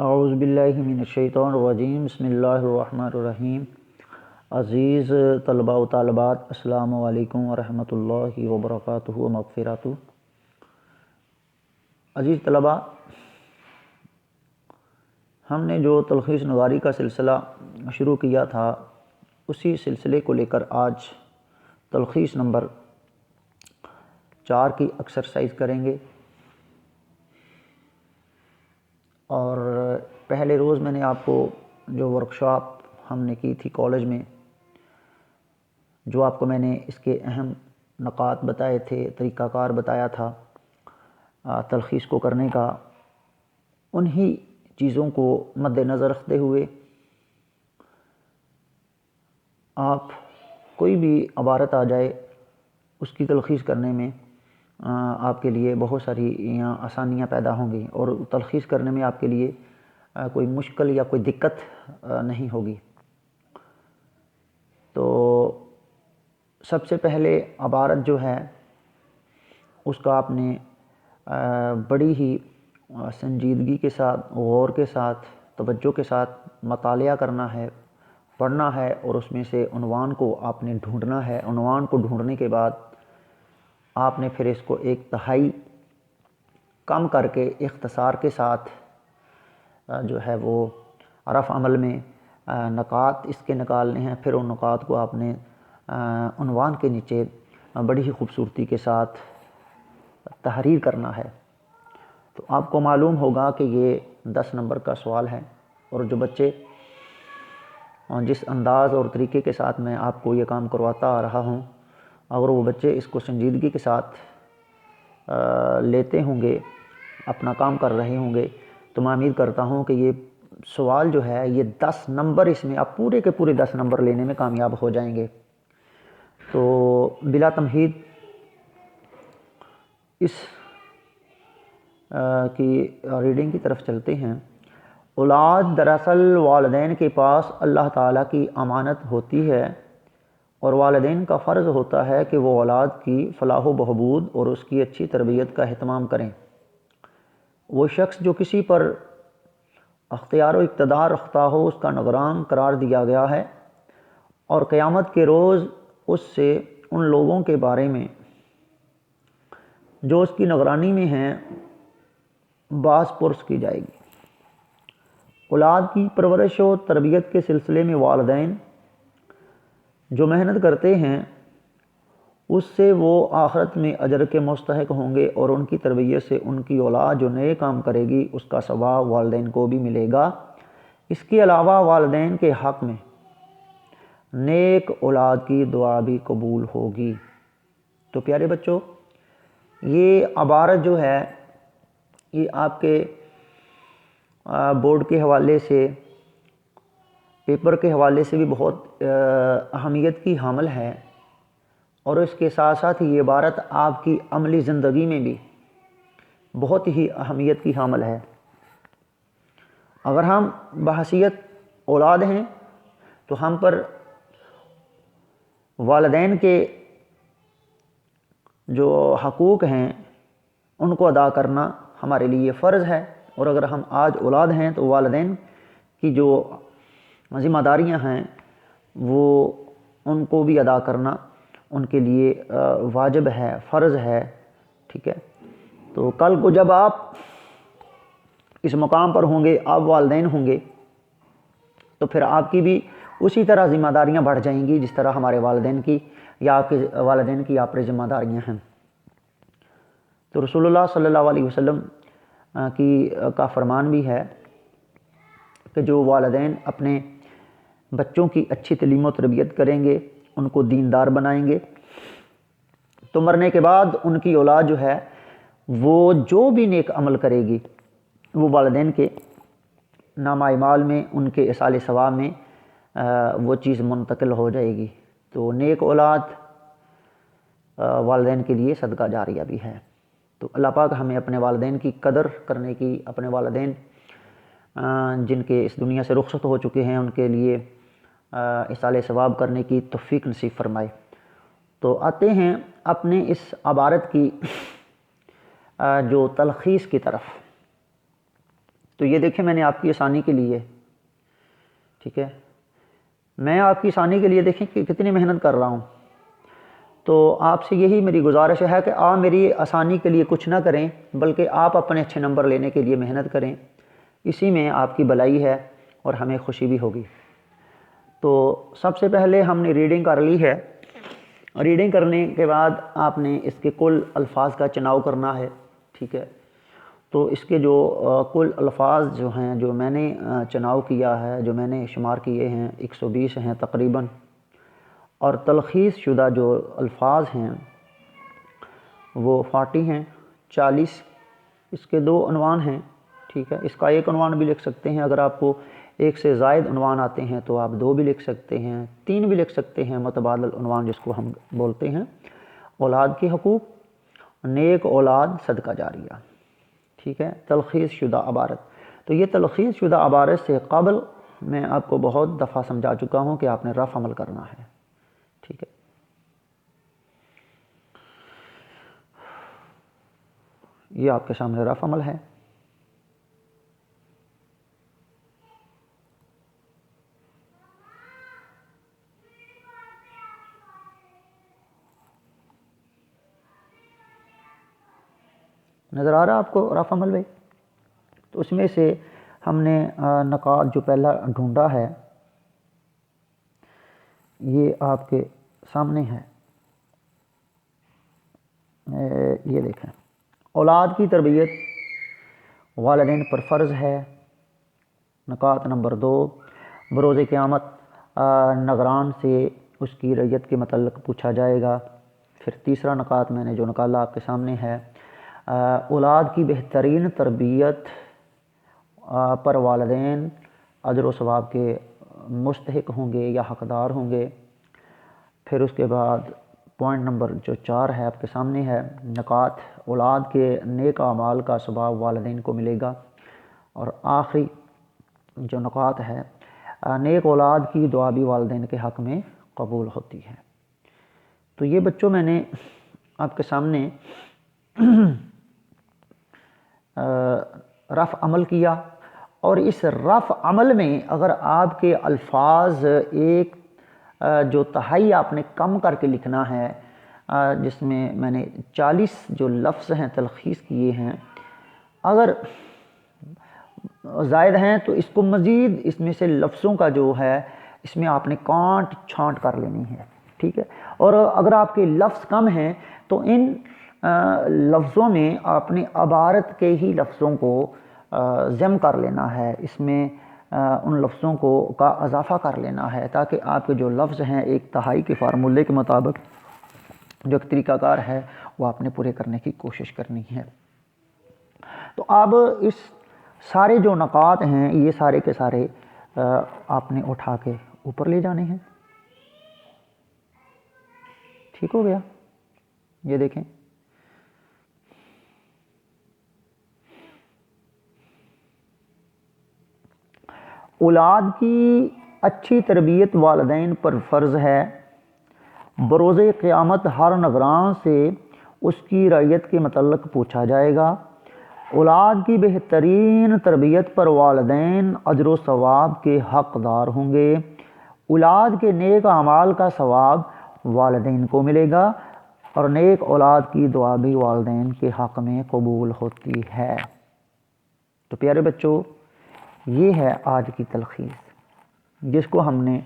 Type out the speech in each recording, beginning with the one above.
اعوذ باللہ من الشیطان الرجیم، بسم اللہ الرحمن الرحیم۔ عزیز طلباء و طالبات، السلام علیکم ورحمۃ اللہ وبرکاتہ و مغفراتہ۔ عزیز طلباء، ہم نے جو تلخیص نگاری کا سلسلہ شروع کیا تھا، اسی سلسلے کو لے کر آج تلخیص نمبر 4 کی ایکسرسائز کریں گے۔ اور پہلے روز میں نے آپ کو جو ورکشاپ ہم نے کی تھی کالج میں، جو آپ کو میں نے اس کے اہم نکات بتائے تھے، طریقہ کار بتایا تھا تلخیص کو کرنے کا، انہی چیزوں کو مد نظر رکھتے ہوئے آپ کوئی بھی عبارت آ جائے اس کی تلخیص کرنے میں آپ کے لیے بہت ساری آسانیاں پیدا ہوں گی، اور تلخیص کرنے میں آپ کے لیے کوئی مشکل یا کوئی دقت نہیں ہوگی۔ تو سب سے پہلے عبارت جو ہے اس کا آپ نے بڑی ہی سنجیدگی کے ساتھ، غور کے ساتھ، توجہ کے ساتھ مطالعہ کرنا ہے، پڑھنا ہے، اور اس میں سے عنوان کو آپ نے ڈھونڈنا ہے۔ عنوان کو ڈھونڈنے کے بعد آپ نے پھر اس کو 1/3 کم کر کے اختصار کے ساتھ جو ہے وہ رفع عمل میں نکات اس کے نکالنے ہیں۔ پھر ان نکات کو آپ نے عنوان کے نیچے بڑی ہی خوبصورتی کے ساتھ تحریر کرنا ہے۔ تو آپ کو معلوم ہوگا کہ یہ 10 نمبر کا سوال ہے، اور جو بچے جس انداز اور طریقے کے ساتھ میں آپ کو یہ کام کرواتا آ رہا ہوں، اگر وہ بچے اس کو سنجیدگی کے ساتھ لیتے ہوں گے، اپنا کام کر رہے ہوں گے، تو میں امید کرتا ہوں کہ یہ سوال جو ہے یہ 10 نمبر اس میں آپ پورے کے پورے 10 نمبر لینے میں کامیاب ہو جائیں گے۔ تو بلا تمہید اس کی ریڈنگ کی طرف چلتے ہیں۔ اولاد دراصل والدین کے پاس اللہ تعالیٰ کی امانت ہوتی ہے، اور والدین کا فرض ہوتا ہے کہ وہ اولاد کی فلاح و بہبود اور اس کی اچھی تربیت کا اہتمام کریں۔ وہ شخص جو کسی پر اختیار و اقتدار رکھتا ہو، اس کا نگران قرار دیا گیا ہے، اور قیامت کے روز اس سے ان لوگوں کے بارے میں جو اس کی نگرانی میں ہیں باز پرس کی جائے گی۔ اولاد کی پرورش و تربیت کے سلسلے میں والدین جو محنت کرتے ہیں اس سے وہ آخرت میں اجر کے مستحق ہوں گے، اور ان کی تربیت سے ان کی اولاد جو نئے کام کرے گی اس کا ثواب والدین کو بھی ملے گا۔ اس کے علاوہ والدین کے حق میں نیک اولاد کی دعا بھی قبول ہوگی۔ تو پیارے بچوں، یہ عبارت جو ہے یہ آپ کے بورڈ کے حوالے سے، پیپر کے حوالے سے بھی بہت اہمیت کی حامل ہے، اور اس کے ساتھ ساتھ یہ عبارت آپ کی عملی زندگی میں بھی بہت ہی اہمیت کی حامل ہے۔ اگر ہم بحیثیت اولاد ہیں تو ہم پر والدین کے جو حقوق ہیں ان کو ادا کرنا ہمارے لیے فرض ہے، اور اگر ہم آج اولاد ہیں تو والدین کی جو ذمہ داریاں ہیں وہ ان کو بھی ادا کرنا ان کے لیے واجب ہے، فرض ہے، ٹھیک ہے۔ تو کل کو جب آپ اس مقام پر ہوں گے، آپ والدین ہوں گے، تو پھر آپ کی بھی اسی طرح ذمہ داریاں بڑھ جائیں گی جس طرح ہمارے والدین کی یا آپ کے والدین کی آپ پر ذمہ داریاں ہیں۔ تو رسول اللہ صلی اللہ علیہ وسلم کا فرمان بھی ہے کہ جو والدین اپنے بچوں کی اچھی تعلیم و تربیت کریں گے، ان کو دیندار بنائیں گے، تو مرنے کے بعد ان کی اولاد جو ہے وہ جو بھی نیک عمل کرے گی وہ والدین کے نامہ اعمال میں، ان کے اصال ثواب میں وہ چیز منتقل ہو جائے گی۔ تو نیک اولاد والدین کے لیے صدقہ جاریہ بھی ہے۔ تو اللہ پاک ہمیں اپنے والدین کی قدر کرنے کی، اپنے والدین جن کے اس دنیا سے رخصت ہو چکے ہیں ان کے لیے اصال ثواب کرنے کی توفیق نصیب فرمائے۔ تو آتے ہیں اپنے اس عبارت کی جو تلخیص کی طرف۔ تو یہ دیکھیں میں نے آپ کی آسانی کے لیے، ٹھیک ہے، میں آپ کی آسانی کے لیے دیکھیں کہ کتنی محنت کر رہا ہوں. تو آپ سے یہی میری گزارش ہے کہ آپ میری آسانی کے لیے کچھ نہ کریں، بلکہ آپ اپنے اچھے نمبر لینے کے لیے محنت کریں. اسی میں آپ کی بھلائی ہے اور ہمیں خوشی بھی ہوگی. تو سب سے پہلے ہم نے ریڈنگ کر لی ہے. ریڈنگ کرنے کے بعد آپ نے اس کے کل الفاظ کا چناؤ کرنا ہے، ٹھیک ہے. تو اس کے جو کل الفاظ جو ہیں، جو میں نے چناؤ کیا ہے، جو میں نے شمار کیے ہیں، 120 ہیں تقریباً. اور تلخیص شدہ جو الفاظ ہیں وہ 40 ہیں، 40. اس کے 2 عنوان ہیں، ٹھیک ہے. اس کا ایک عنوان بھی لکھ سکتے ہیں. اگر آپ کو ایک سے زائد عنوان آتے ہیں تو آپ 2 بھی لکھ سکتے ہیں، 3 بھی لکھ سکتے ہیں. متبادل عنوان جس کو ہم بولتے ہیں. اولاد کے حقوق، نیک اولاد، صدقہ جاریہ، ٹھیک ہے. تلخیص شدہ عبارت. تو یہ تلخیص شدہ عبارت سے قبل میں آپ کو بہت دفعہ سمجھا چکا ہوں کہ آپ نے رف عمل کرنا ہے، ٹھیک ہے. یہ آپ کے سامنے رف عمل ہے. نظر آ رہا آپ کو رف عمل بھائی؟ تو اس میں سے ہم نے نکات جو پہلا ڈھونڈا ہے یہ آپ کے سامنے ہے. یہ دیکھیں، اولاد کی تربیت والدین پر فرض ہے. نکات نمبر 2، بروز قیامت نگران سے اس کی رعیت کے متعلق پوچھا جائے گا. پھر تیسرا نکات میں نے جو نکالا آپ کے سامنے ہے، اولاد کی بہترین تربیت پر والدین اجر و ثواب کے مستحق ہوں گے یا حقدار ہوں گے. پھر اس کے بعد پوائنٹ نمبر جو 4 ہے آپ کے سامنے ہے، نکات اولاد کے نیک اعمال کا ثواب والدین کو ملے گا. اور آخری جو نکات ہے، نیک اولاد کی دعا بھی والدین کے حق میں قبول ہوتی ہے. تو یہ بچوں میں نے آپ کے سامنے رف عمل کیا. اور اس رف عمل میں اگر آپ کے الفاظ ایک جو تہائی آپ نے کم کر کے لکھنا ہے، جس میں نے 40 جو لفظ ہیں تلخیص کیے ہیں، اگر زائد ہیں تو اس کو مزید اس میں سے لفظوں کا جو ہے اس میں آپ نے کانٹ چھانٹ کر لینی ہے، ٹھیک ہے. اور اگر آپ کے لفظ کم ہیں تو ان لفظوں میں آپ نے عبارت کے ہی لفظوں کو ضم کر لینا ہے. اس میں ان لفظوں کا اضافہ کر لینا ہے تاکہ آپ کے جو لفظ ہیں ایک تہائی کے فارمولے کے مطابق جو ایک طریقہ کار ہے وہ آپ نے پورے کرنے کی کوشش کرنی ہے. تو اب اس سارے جو نکات ہیں یہ سارے کے سارے آپ نے اٹھا کے اوپر لے جانے ہیں. ٹھیک ہو گیا؟ یہ دیکھیں، اولاد کی اچھی تربیت والدین پر فرض ہے. بروز قیامت ہر نگران سے اس کی رعیت کے متعلق پوچھا جائے گا. اولاد کی بہترین تربیت پر والدین اجر و ثواب کے حقدار ہوں گے. اولاد کے نیک اعمال کا ثواب والدین کو ملے گا اور نیک اولاد کی دعا بھی والدین کے حق میں قبول ہوتی ہے. تو پیارے بچوں، یہ ہے آج کی تلخیص، جس کو ہم نے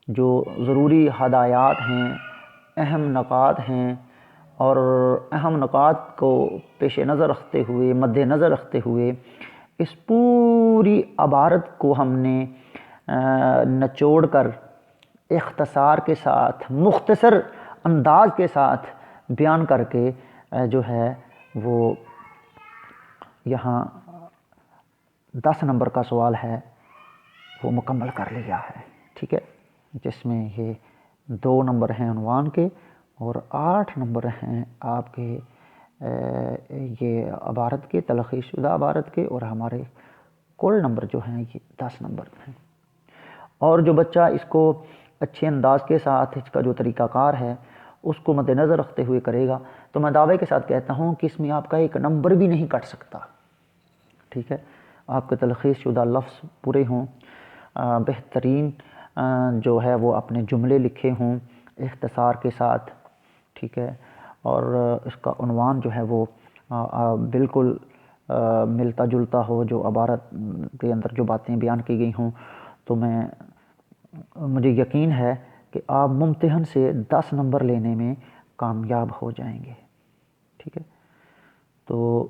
جو ضروری ہدایات ہیں، اہم نکات ہیں، اور اہم نکات کو پیش نظر رکھتے ہوئے، مد نظر رکھتے ہوئے اس پوری عبارت کو ہم نے نچوڑ کر اختصار کے ساتھ، مختصر انداز کے ساتھ بیان کر کے جو ہے وہ یہاں 10 نمبر کا سوال ہے وہ مکمل کر لیا ہے، ٹھیک ہے. جس میں یہ 2 نمبر ہیں عنوان کے اور 8 نمبر ہیں آپ کے یہ عبارت کے، تلخیص شدہ عبارت کے، اور ہمارے کل نمبر جو ہیں یہ 10 نمبر ہیں. اور جو بچہ اس کو اچھے انداز کے ساتھ اس کا جو طریقہ کار ہے اس کو مد نظر رکھتے ہوئے کرے گا تو میں دعوے کے ساتھ کہتا ہوں کہ اس میں آپ کا 1 نمبر بھی نہیں کٹ سکتا، ٹھیک ہے. آپ کے تلخیص شدہ لفظ پورے ہوں، بہترین جو ہے وہ اپنے جملے لکھے ہوں اختصار کے ساتھ، ٹھیک ہے، اور اس کا عنوان جو ہے وہ بالکل ملتا جلتا ہو جو عبارت کے اندر جو باتیں بیان کی گئی ہوں، تو مجھے یقین ہے کہ آپ ممتحن سے 10 نمبر لینے میں کامیاب ہو جائیں گے، ٹھیک ہے۔ تو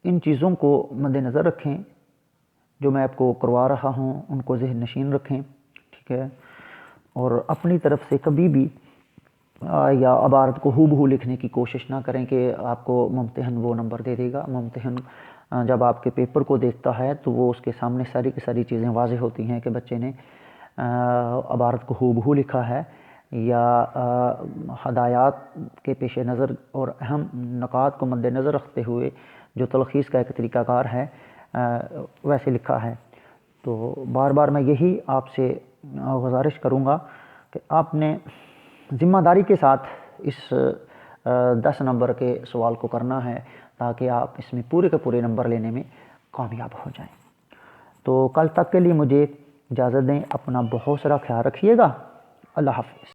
ان چیزوں کو مد نظر رکھیں، جو میں آپ کو کروا رہا ہوں ان کو ذہن نشین رکھیں، ٹھیک ہے، اور اپنی طرف سے کبھی بھی یا عبارت کو ہو بہو لکھنے کی کوشش نہ کریں کہ آپ کو ممتحن وہ نمبر دے دے گا۔ ممتحن جب آپ کے پیپر کو دیکھتا ہے تو وہ اس کے سامنے ساری کی ساری چیزیں واضح ہوتی ہیں کہ بچے نے عبارت کو ہو بہو لکھا ہے یا ہدایات کے پیش نظر اور اہم نکات کو مد نظر رکھتے ہوئے جو تلخیص کا ایک طریقہ کار ہے ویسے لکھا ہے۔ تو بار بار میں یہی آپ سے گزارش کروں گا کہ آپ نے ذمہ داری کے ساتھ اس 10 نمبر کے سوال کو کرنا ہے تاکہ آپ اس میں پورے کے پورے نمبر لینے میں کامیاب ہو جائیں۔ تو کل تک کے لیے مجھے اجازت دیں، اپنا بہت سارا خیال رکھیے گا، اللہ حافظ۔